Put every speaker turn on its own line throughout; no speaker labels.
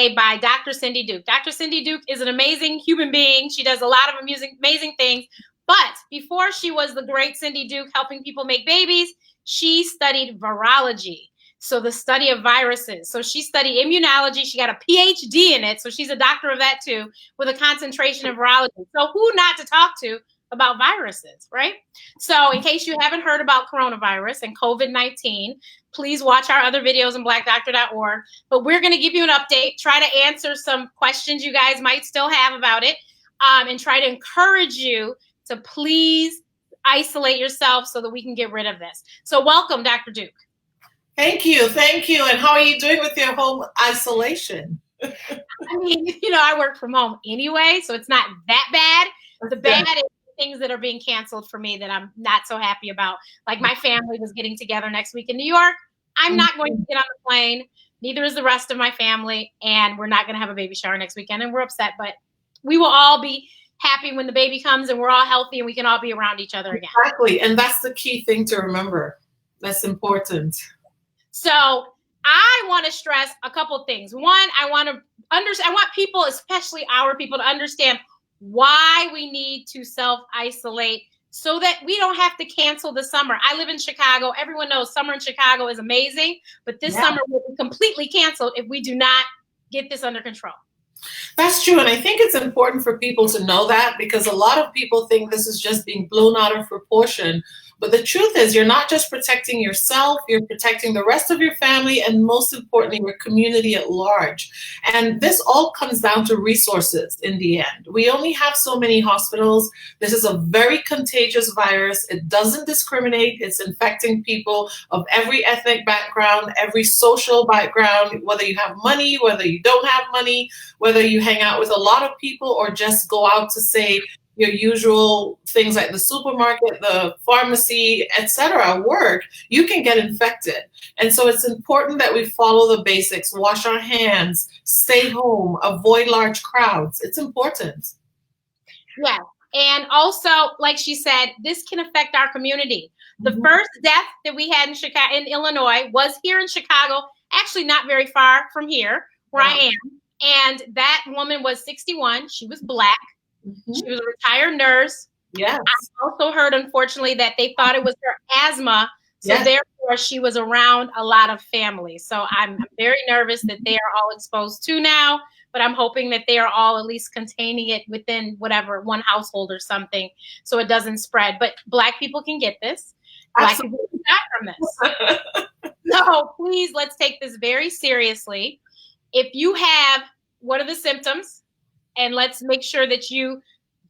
today by Dr. Cindy Duke. Dr. Cindy Duke is an amazing human being. She does a lot of amazing things. But before she was the great Cindy Duke helping people make babies, she studied virology. So the study of viruses. So she studied immunology. She got a PhD in it. So she's a doctor of that too, with a concentration in virology. So who not to talk to about viruses, right? So in case you haven't heard about coronavirus and COVID-19, please watch our other videos on blackdoctor.org. But we're going to give you an update, try to answer some questions you guys might still have about it, and try to encourage you to please isolate yourself so that we can get rid of this. So welcome, Dr. Duke.
Thank you. And how are you doing with your home isolation?
I mean, I work from home anyway, so it's not that bad. The bad is things that are being canceled for me that I'm not so happy about. Like my family was getting together next week in New York. I'm not going to get on the plane. Neither is the rest of my family. And we're not going to have a baby shower next weekend. And we're upset, but we will all be happy when the baby comes and we're all healthy and we can all be around each other again.
Exactly. And that's the key thing to remember. That's important.
So I want to stress a couple things. One, I want people, especially our people, to understand why we need to self-isolate so that we don't have to cancel the summer. I live in Chicago. Everyone knows summer in Chicago is amazing, but this summer will be completely canceled if we do not get this under control.
That's true. And I think it's important for people to know that, because a lot of people think this is just being blown out of proportion. But the truth is, you're not just protecting yourself, you're protecting the rest of your family, and most importantly, your community at large. And this all comes down to resources in the end. We only have so many hospitals. This is a very contagious virus. It doesn't discriminate. It's infecting people of every ethnic background, every social background, whether you have money, whether you don't have money, whether you hang out with a lot of people or just go out to, say, your usual things like the supermarket, the pharmacy, etc., work, you can get infected. And so it's important that we follow the basics, wash our hands, stay home, avoid large crowds. It's important.
Yeah. And also, like she said, this can affect our community. The first death that we had in Illinois was here in Chicago, actually not very far from here where I am. And that woman was 61. She was Black. She was a retired nurse.
Yes.
I also heard, unfortunately, that they thought it was her asthma. So therefore, she was around a lot of family. So I'm very nervous that they are all exposed to now, but I'm hoping that they are all at least containing it within whatever, one household or something, so it doesn't spread. But Black people can get this. Black people can die from this. So please, let's take this very seriously. If you have, what are the symptoms? And let's make sure that you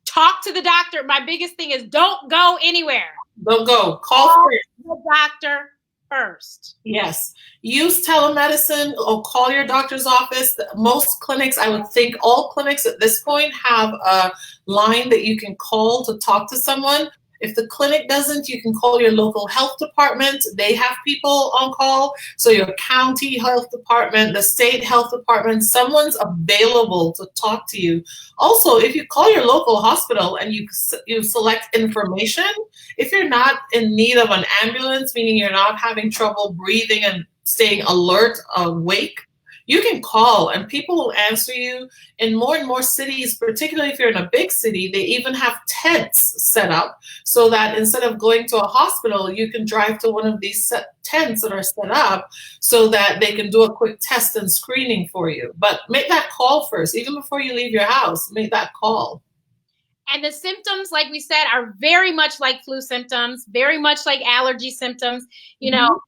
talk to the doctor. My biggest thing is don't go anywhere.
Don't go. Call
the doctor first.
Yes. Use telemedicine or call your doctor's office. Most clinics, I would think all clinics at this point, have a line that you can call to talk to someone. If the clinic doesn't, you can call your local health department. They have people on call. So your county health department, the state health department, someone's available to talk to you. Also, if you call your local hospital and you select information, if you're not in need of an ambulance, meaning you're not having trouble breathing and staying alert, awake, you can call and people will answer you. In more and more cities, particularly if you're in a big city, they even have tents set up so that instead of going to a hospital, you can drive to one of these tents that are set up so that they can do a quick test and screening for you. But make that call first, even before you leave your house, make that call.
And the symptoms, like we said, are very much like flu symptoms, very much like allergy symptoms. You know,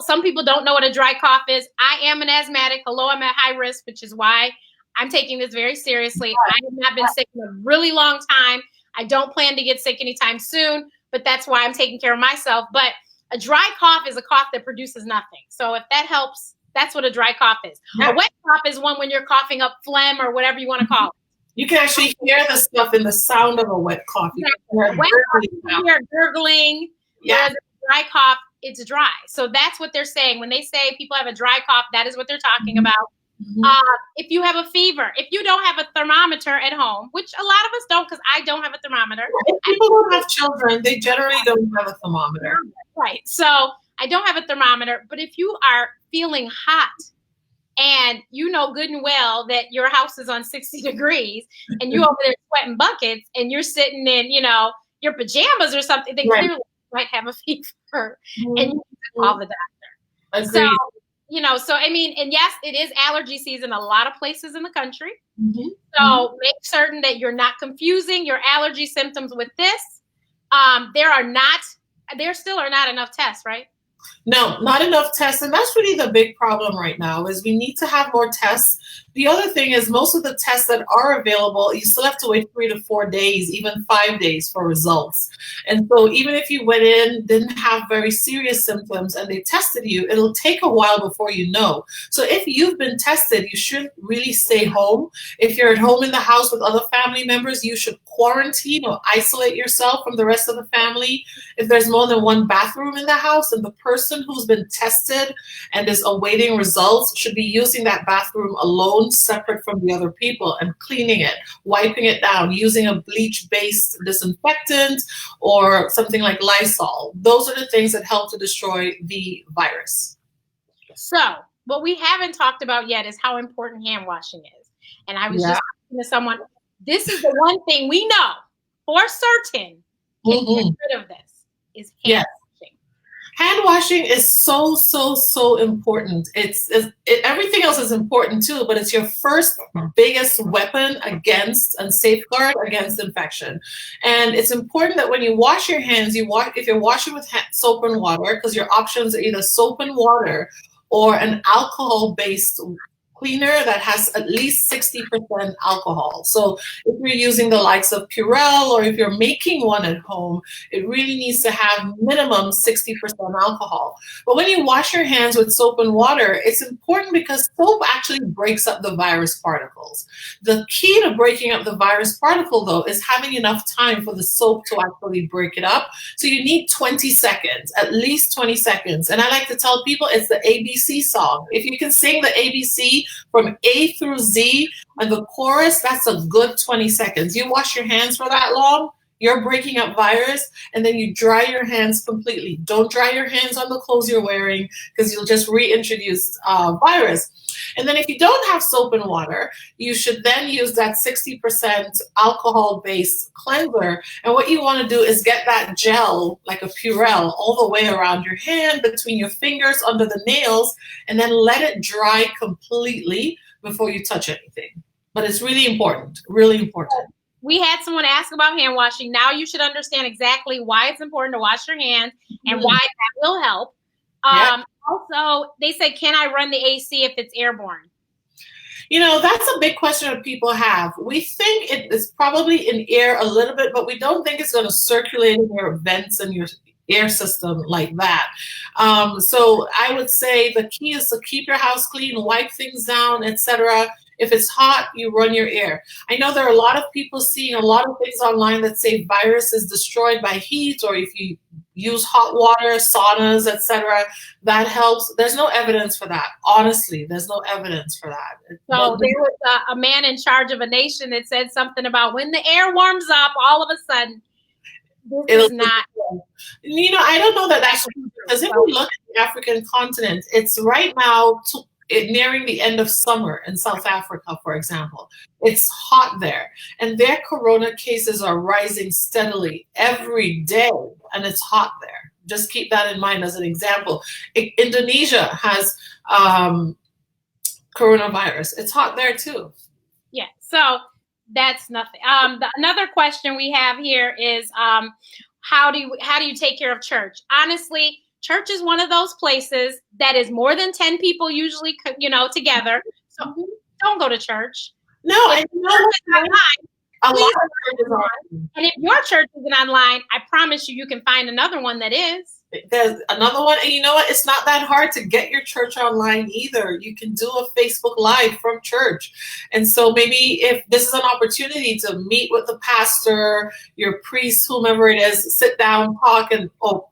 some people don't know what a dry cough is. I am an asthmatic. Hello, I'm at high risk, which is why I'm taking this very seriously. I have not been sick in a really long time. I don't plan to get sick anytime soon, but that's why I'm taking care of myself. But a dry cough is a cough that produces nothing. So if that helps, that's what a dry cough is. A wet cough is one when you're coughing up phlegm or whatever you want to call it.
You can actually hear the stuff in the sound of a wet cough. You
can hear gurgling. Yeah. A dry cough, it's dry. So that's what they're saying. When they say people have a dry cough, that is what they're talking about. If you have a fever, if you don't have a thermometer at home, which a lot of us don't, because I don't have a thermometer.
If people don't have children, they generally don't have a thermometer.
Right. So I don't have a thermometer, but if you are feeling hot and you know good and well that your house is on 60 degrees and you over there sweating buckets and you're sitting in, your pajamas or something, they
Right.
clearly might have a fever
Mhm.
and you need to call the doctor.
Agreed.
So I mean, and yes, it is allergy season a lot of places in the country.
Mhm.
So make certain that you're not confusing your allergy symptoms with this. There still are not enough tests, right?
No, not enough tests. And that's really the big problem right now is we need to have more tests. The other thing is most of the tests that are available, you still have to wait 3 to 4 days, even 5 days for results. And so even if you went in, didn't have very serious symptoms and they tested you, it'll take a while before you know. So if you've been tested, you should really stay home. If you're at home in the house with other family members, you should quarantine or isolate yourself from the rest of the family. If there's more than one bathroom in the house and the person who's been tested and is awaiting results should be using that bathroom alone, separate from the other people, and cleaning it, wiping it down, using a bleach-based disinfectant or something like Lysol. Those are the things that help to destroy the virus.
So what we haven't talked about yet is how important hand washing is. And I was just talking to someone, this is the one thing we know for certain can get rid of this is hand washing.
Hand washing is so, so, so important. Everything else is important too, but it's your first biggest weapon against and safeguard against infection. And it's important that when you wash your hands, if you're washing with soap and water, because your options are either soap and water or an alcohol-based cleaner that has at least 60% alcohol. So if you're using the likes of Purell or if you're making one at home, it really needs to have minimum 60% alcohol. But when you wash your hands with soap and water, it's important because soap actually breaks up the virus particles. The key to breaking up the virus particle, though, is having enough time for the soap to actually break it up. So you need 20 seconds, at least 20 seconds. And I like to tell people it's the ABC song. If you can sing the ABC from A through Z and the chorus, that's a good 20 seconds. You wash your hands for that long, you're breaking up virus, and then you dry your hands completely. Don't dry your hands on the clothes you're wearing because you'll just reintroduce virus. And then if you don't have soap and water, you should then use that 60% alcohol-based cleanser. And what you want to do is get that gel, like a Purell, all the way around your hand, between your fingers, under the nails, and then let it dry completely before you touch anything. But it's really important, really important.
We had someone ask about hand washing. Now you should understand exactly why it's important to wash your hands and why that will help. Also, they said, can I run the AC if it's airborne?
That's a big question that people have. We think it is probably in air a little bit, but we don't think it's going to circulate in your vents and your air system like that. So I would say the key is to keep your house clean, wipe things down, etc. If it's hot, you run your air. I know there are a lot of people seeing a lot of things online that say virus is destroyed by heat, or if you use hot water, saunas, etc. That helps. There's no evidence for that. Honestly, there's no evidence for that.
So there was a man in charge of a nation that said something about when the air warms up, all of a sudden, this is not.
I don't know that that's true, because if we look at the African continent, it's right now nearing the end of summer in South Africa, for example. It's hot there, and their corona cases are rising steadily every day, and it's hot there. Just keep that in mind as an example. Indonesia has coronavirus. It's hot there too.
Yeah, so that's nothing. Another question we have here is how do you take care of church? Honestly, church is one of those places that is more than 10 people usually, together. So don't go to church.
No,
if and if your church isn't online, I promise you can find another one that is.
There's another one, and you know what? It's not that hard to get your church online either. You can do a Facebook Live from church. And so maybe if this is an opportunity to meet with the pastor, your priest, whomever it is, sit down, talk, and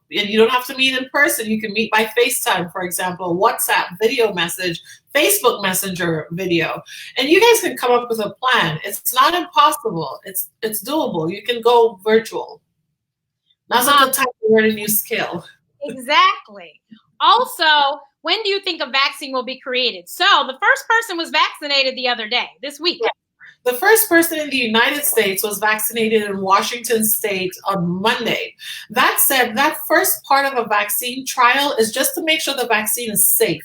you don't have to meet in person. You can meet by FaceTime, for example, WhatsApp video message, Facebook Messenger video, and you guys can come up with a plan. It's not impossible. It's doable. You can go virtual. Now's a good time to learn a new skill.
Exactly. Also, when do you think a vaccine will be created? So the first person was vaccinated the other day, this week.
Yeah. The first person in the United States was vaccinated in Washington State on Monday. That said, that first part of a vaccine trial is just to make sure the vaccine is safe,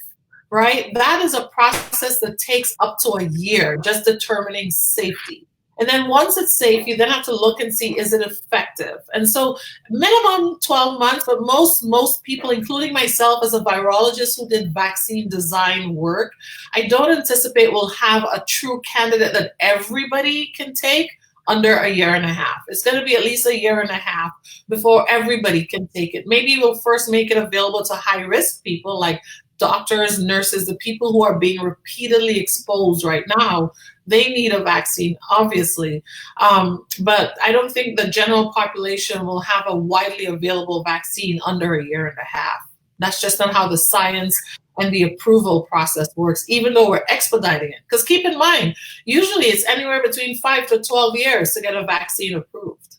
right? That is a process that takes up to a year, just determining safety. And then once it's safe, you then have to look and see, is it effective? And so minimum 12 months, but most people, including myself as a virologist who did vaccine design work, I don't anticipate we'll have a true candidate that everybody can take under a year and a half. It's going to be at least a year and a half before everybody can take it. Maybe we'll first make it available to high-risk people like doctors, nurses, the people who are being repeatedly exposed right now. They need a vaccine, obviously. But I don't think the general population will have a widely available vaccine under a year and a half. That's just not how the science and the approval process works, even though we're expediting it. Because keep in mind, usually it's anywhere between 5 to 12 years to get a vaccine approved.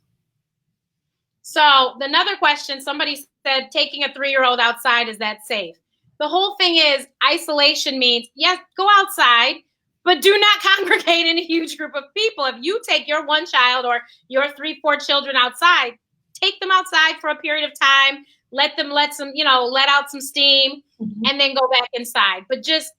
So another question, somebody said, taking a 3-year-old outside, is that safe? The whole thing is isolation means, yes, go outside, but do not congregate in a huge group of people. If you take your one child or your 3-4 children outside, take them outside for a period of time, let out some steam, and then go back inside. But just,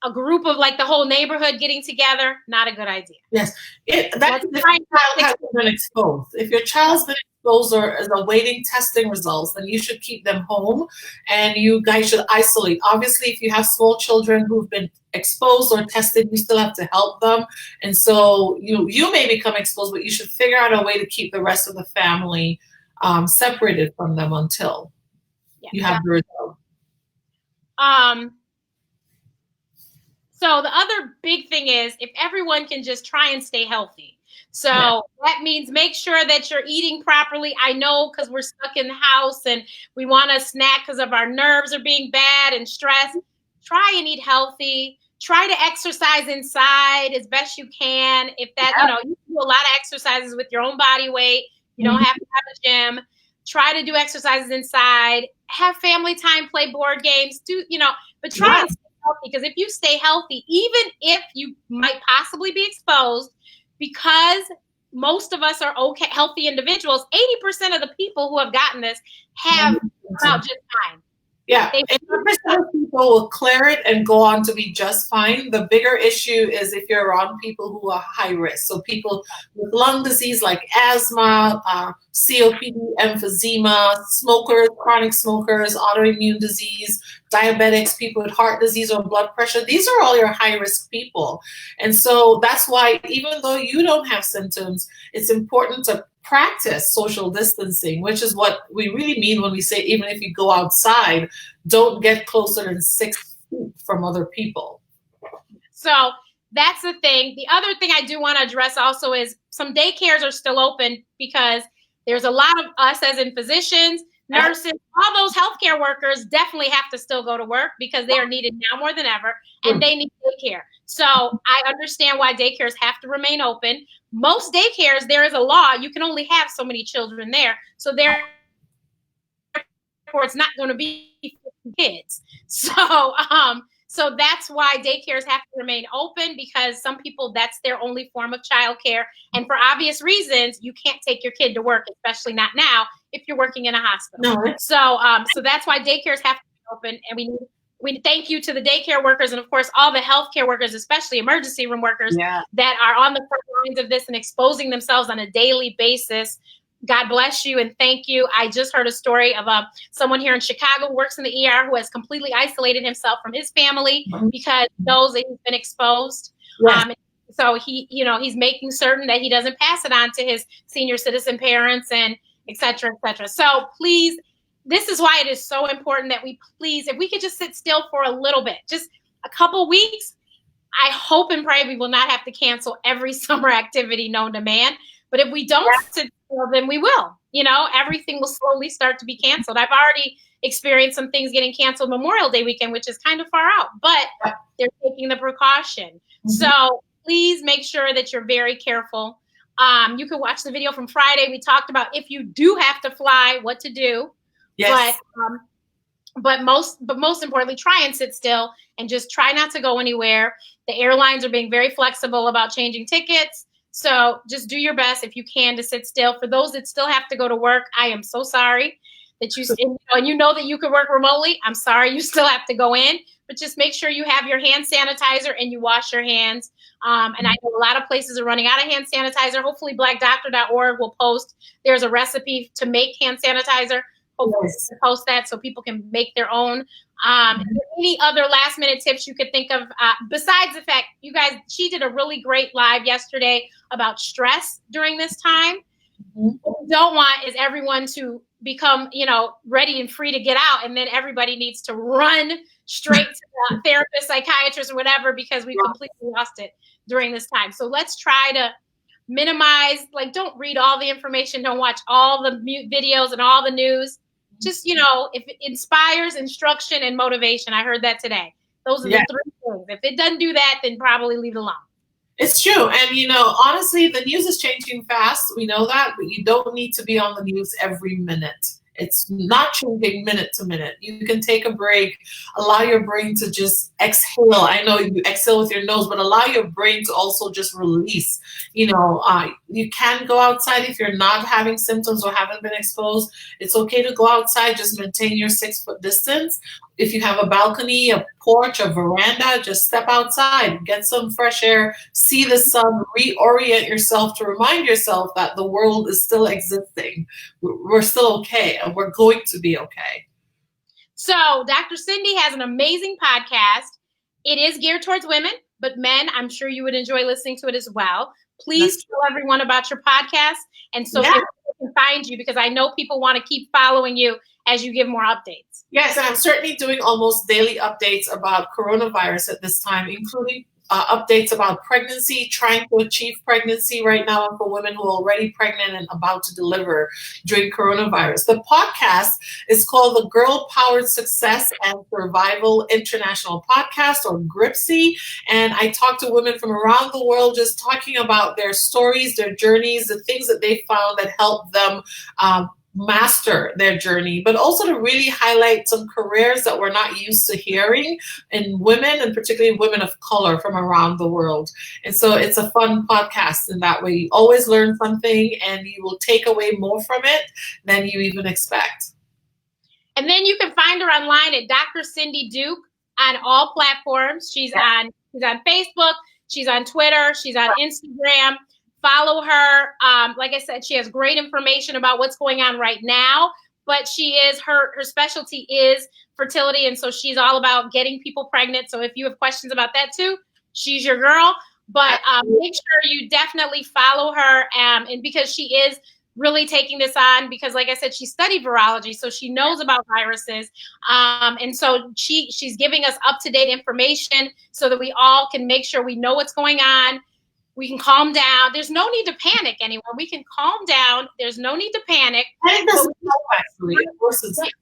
a group of like the whole neighborhood getting together, not a good idea.
Yes. That's if your child has been exposed. If your child's been exposed or is awaiting testing results, then you should keep them home and you guys should isolate. Obviously, if you have small children who've been exposed or tested, you still have to help them. And so you may become exposed, but you should figure out a way to keep the rest of the family separated from them until you have the result.
So the other big thing is if everyone can just try and stay healthy. So that means make sure that you're eating properly. I know because we're stuck in the house and we want to snack because of our nerves are being bad and stressed. Try and eat healthy. Try to exercise inside as best you can. If that, you can do a lot of exercises with your own body weight. You don't have to have a gym. Try to do exercises inside. Have family time, play board games. But try and stay healthy, because if you stay healthy, even if you might possibly be exposed, because most of us are healthy individuals, 80% of the people who have gotten this have come out just fine.
Yeah, 80% of people will clear it and go on to be just fine. The bigger issue is if you're around people who are high risk. So people with lung disease like asthma, COPD, emphysema, smokers, chronic smokers, autoimmune disease, diabetics, people with heart disease or blood pressure. These are all your high risk people. And so that's why even though you don't have symptoms, it's important to practice social distancing, which is what we really mean when we say even if you go outside, don't get closer than 6 feet from other people.
So that's the thing. The other thing I do want to address also is some daycares are still open because there's a lot of us as in physicians, nurses, all those healthcare workers definitely have to still go to work because they are needed now more than ever, and they need daycare. So I understand why daycares have to remain open. Most daycares, there is a law, you can only have so many children there. So therefore, it's not going to be 50 kids. So that's why daycares have to remain open, because some people, that's their only form of childcare. And for obvious reasons, you can't take your kid to work, especially not now, if you're working in a hospital. No. So that's why daycares have to be open. And we thank you to the daycare workers and, of course, all the healthcare workers, especially emergency room workers that are on the front lines of this and exposing themselves on a daily basis. God bless you and thank you. I just heard a story of someone here in Chicago who works in the ER who has completely isolated himself from his family because he knows that he's been exposed. Yes. So he's making certain that he doesn't pass it on to his senior citizen parents and et cetera, et cetera. So please, this is why it is so important that if we could just sit still for a little bit, just a couple weeks. I hope and pray we will not have to cancel every summer activity known to man. But if we don't sit still, then we will. Everything will slowly start to be canceled. I've already experienced some things getting canceled Memorial Day weekend, which is kind of far out, but they're taking the precaution. Mm-hmm. So please make sure that you're very careful. You can watch the video from Friday. We talked about if you do have to fly, what to do. Yes. But But most importantly, try and sit still and just try not to go anywhere. The airlines are being very flexible about changing tickets. So just do your best if you can to sit still. For those that still have to go to work, I am so sorry that and you know that you could work remotely. I'm sorry you still have to go in, but just make sure you have your hand sanitizer and you wash your hands. And I know a lot of places are running out of hand sanitizer. Hopefully blackdoctor.org will post. There's a recipe to make hand sanitizer. Hopefully post that so people can make their own. Any other last minute tips you could think of besides the fact, you guys, she did a really great live yesterday about stress during this time. What we don't want is everyone to become, ready and free to get out. And then everybody needs to run straight to the therapist, psychiatrist, or whatever, because we completely lost it during this time. So let's try to minimize, don't read all the information. Don't watch all the videos and all the news. Just, if it inspires instruction and motivation, I heard that today. Those are the three things. If it doesn't do that, then probably leave it alone.
It's true. And, honestly, the news is changing fast. We know that, but you don't need to be on the news every minute. It's not changing minute to minute. You can take a break, allow your brain to just exhale. I know you exhale with your nose, but allow your brain to also just release. You can go outside if you're not having symptoms or haven't been exposed. It's okay to go outside. Just maintain your 6-foot distance. If you have a balcony, a porch, a veranda, just step outside, get some fresh air, see the sun, reorient yourself to remind yourself that the world is still existing. We're still okay, and we're going to be okay.
So Dr. Cindy has an amazing podcast. It is geared towards women, but men, I'm sure you would enjoy listening to it as well. Please tell everyone about your podcast and so people can find you, because I know people want to keep following you as you give more updates.
Yes, and I'm certainly doing almost daily updates about coronavirus at this time, including updates about pregnancy, trying to achieve pregnancy right now for women who are already pregnant and about to deliver during coronavirus. The podcast is called the Girl Powered Success and Survival International Podcast, or GRIPSY. And I talk to women from around the world just talking about their stories, their journeys, the things that they found that helped them master their journey, but also to really highlight some careers that we're not used to hearing in women, and particularly women of color from around the world. And so it's a fun podcast in that way. You always learn something and you will take away more from it than you even expect.
And then you can find her online at Dr. Cindy Duke on all platforms. She's on Facebook, she's on Twitter, she's on Instagram. Follow her. Like I said, she has great information about what's going on right now, but her specialty is fertility. And so she's all about getting people pregnant. So if you have questions about that too, she's your girl. But make sure you definitely follow her. And because she is really taking this on, because like I said, she studied virology, so she knows about viruses. And so she's giving us up-to-date information so that we all can make sure we know what's going on. We can calm down. There's no need to panic anymore. We can calm down. There's no need to panic.
Panic doesn't help, actually.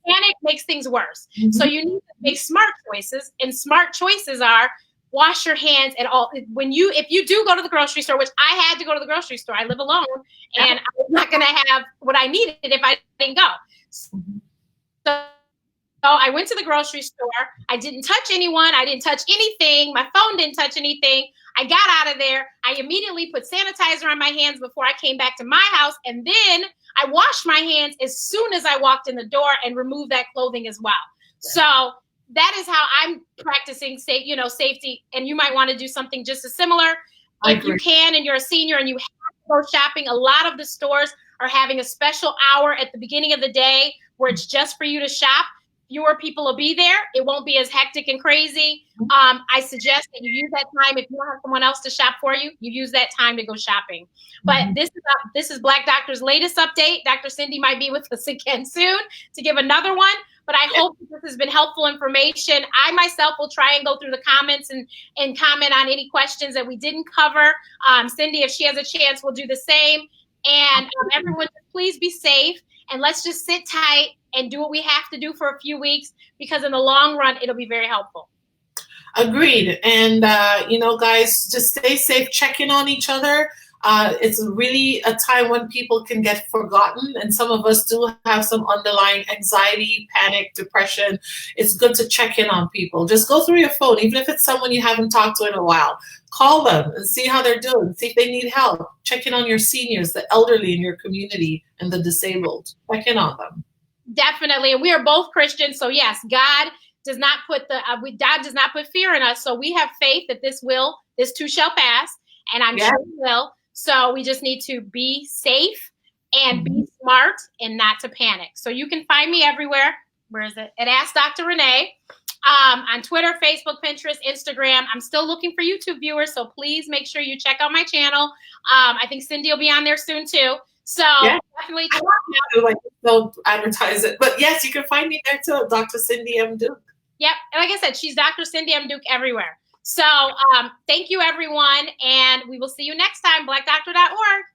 Panic makes things worse. Mm-hmm. So you need to make smart choices, and smart choices are wash your hands at all. If you do go to the grocery store, which I had to go to the grocery store, I live alone, and I was not going to have what I needed if I didn't go. So I went to the grocery store. I didn't touch anyone. I didn't touch anything. My phone didn't touch anything. I got out of there. I immediately put sanitizer on my hands before I came back to my house. And then I washed my hands as soon as I walked in the door and removed that clothing as well. So that is how I'm practicing safety. And you might want to do something just as similar. If you can, and you're a senior and you have to go shopping, a lot of the stores are having a special hour at the beginning of the day where it's just for you to shop. Fewer people will be there. It won't be as hectic and crazy. I suggest that you use that time. If you don't have someone else to shop for you, you use that time to go shopping. But this is Black Doctor's latest update. Dr. Cindy might be with us again soon to give another one. But I hope this has been helpful information. I myself will try and go through the comments and comment on any questions that we didn't cover. Cindy, if she has a chance, will do the same. And everyone, please be safe. And let's just sit tight and do what we have to do for a few weeks, because in the long run, it'll be very helpful.
Agreed. And, guys, just stay safe, check in on each other. It's really a time when people can get forgotten, and some of us do have some underlying anxiety, panic, depression. It's good to check in on people. Just go through your phone, even if it's someone you haven't talked to in a while. Call them and see how they're doing, see if they need help. Check in on your seniors, the elderly in your community, and the disabled. Check in on them.
Definitely. And we are both Christians, so yes, God does not put God does not put fear in us. So we have faith that this too shall pass, and I'm sure it will. So we just need to be safe and be smart and not to panic. So you can find me everywhere. Where is it? At Ask Dr. Renee. On Twitter, Facebook, Pinterest, Instagram. I'm still looking for YouTube viewers, so please make sure you check out my channel. I think Cindy will be on there soon too. So definitely check it out.
Don't advertise it, but yes, you can find me there too, Dr. Cindy M. Duke.
Yep, and like I said, she's Dr. Cindy M. Duke everywhere. So thank you, everyone, and we will see you next time. BlackDoctor.org.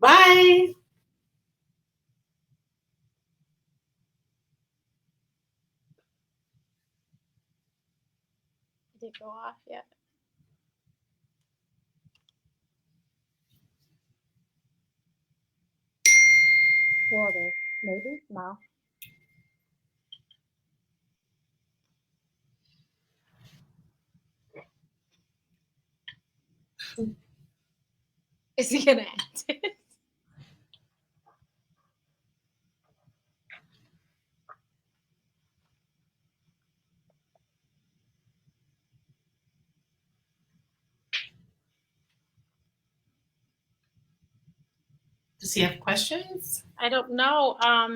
Bye.
Did it go off yet? Maybe? No. Is he gonna end it?
Does he have questions?
I don't know. I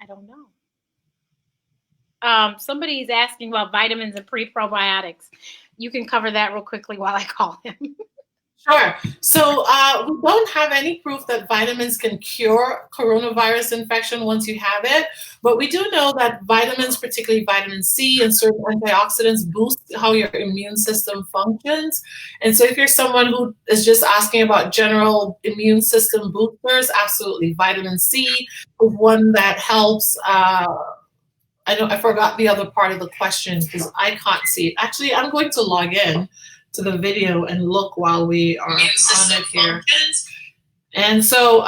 don't know. Somebody's asking about vitamins and pre-probiotics. You can cover that real quickly while I call him.
Sure. So we don't have any proof that vitamins can cure coronavirus infection once you have it, but we do know that vitamins, particularly vitamin C and certain antioxidants, boost how your immune system functions. And so if you're someone who is just asking about general immune system boosters, absolutely. Vitamin C is one that helps. I forgot the other part of the question because I can't see it. Actually, I'm going to log in to the video and look while we are on it here. And so,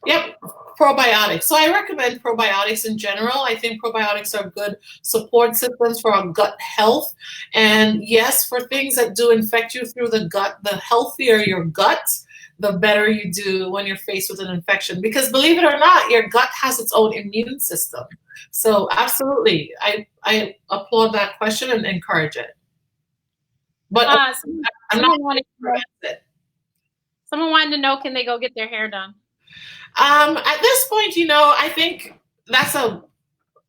yep, probiotics. So I recommend probiotics in general. I think probiotics are good support systems for our gut health. And yes, for things that do infect you through the gut, the healthier your gut, the better you do when you're faced with an infection. Because believe it or not, your gut has its own immune system. So absolutely, I applaud that question and encourage it. But
someone wanted to know, can they go get their hair done?
At this point, I think that's a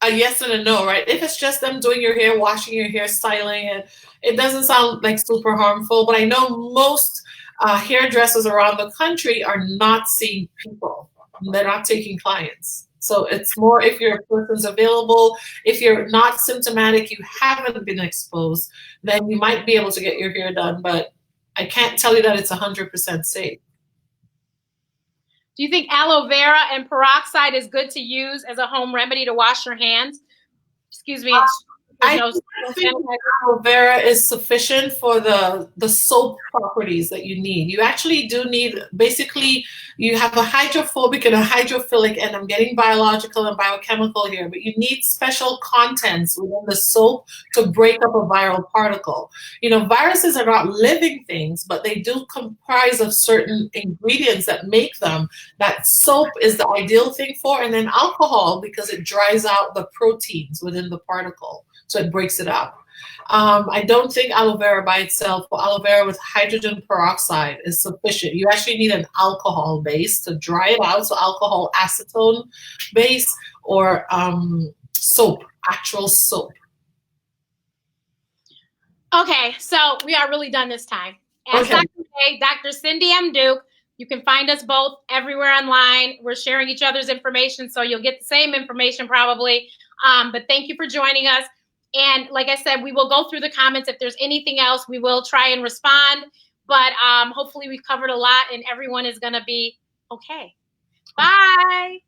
yes and a no, right? If it's just them doing your hair, washing your hair, styling it, it doesn't sound like super harmful. But I know most hairdressers around the country are not seeing people. They're not taking clients. So it's more if your person's available. If you're not symptomatic, you haven't been exposed, then you might be able to get your hair done. But I can't tell you that it's 100% safe.
Do you think aloe vera and peroxide is good to use as a home remedy to wash your hands? Excuse me.
I think aloe vera is sufficient for the soap properties that you need. You actually do need, basically, you have a hydrophobic and a hydrophilic, and I'm getting biological and biochemical here, but you need special contents within the soap to break up a viral particle. Viruses are not living things, but they do comprise of certain ingredients that make them. That soap is the ideal thing for, and then alcohol, because it dries out the proteins within the particle. So it breaks it up. I don't think aloe vera by itself, or aloe vera with hydrogen peroxide is sufficient. You actually need an alcohol base to dry it out. So alcohol acetone base or soap, actual soap.
Okay, so we are really done this time. As Dr. Cindy M. Duke, you can find us both everywhere online. We're sharing each other's information, so you'll get the same information probably. But thank you for joining us. And like I said, we will go through the comments. If there's anything else, we will try and respond. But hopefully we've covered a lot and everyone is going to be okay. Bye.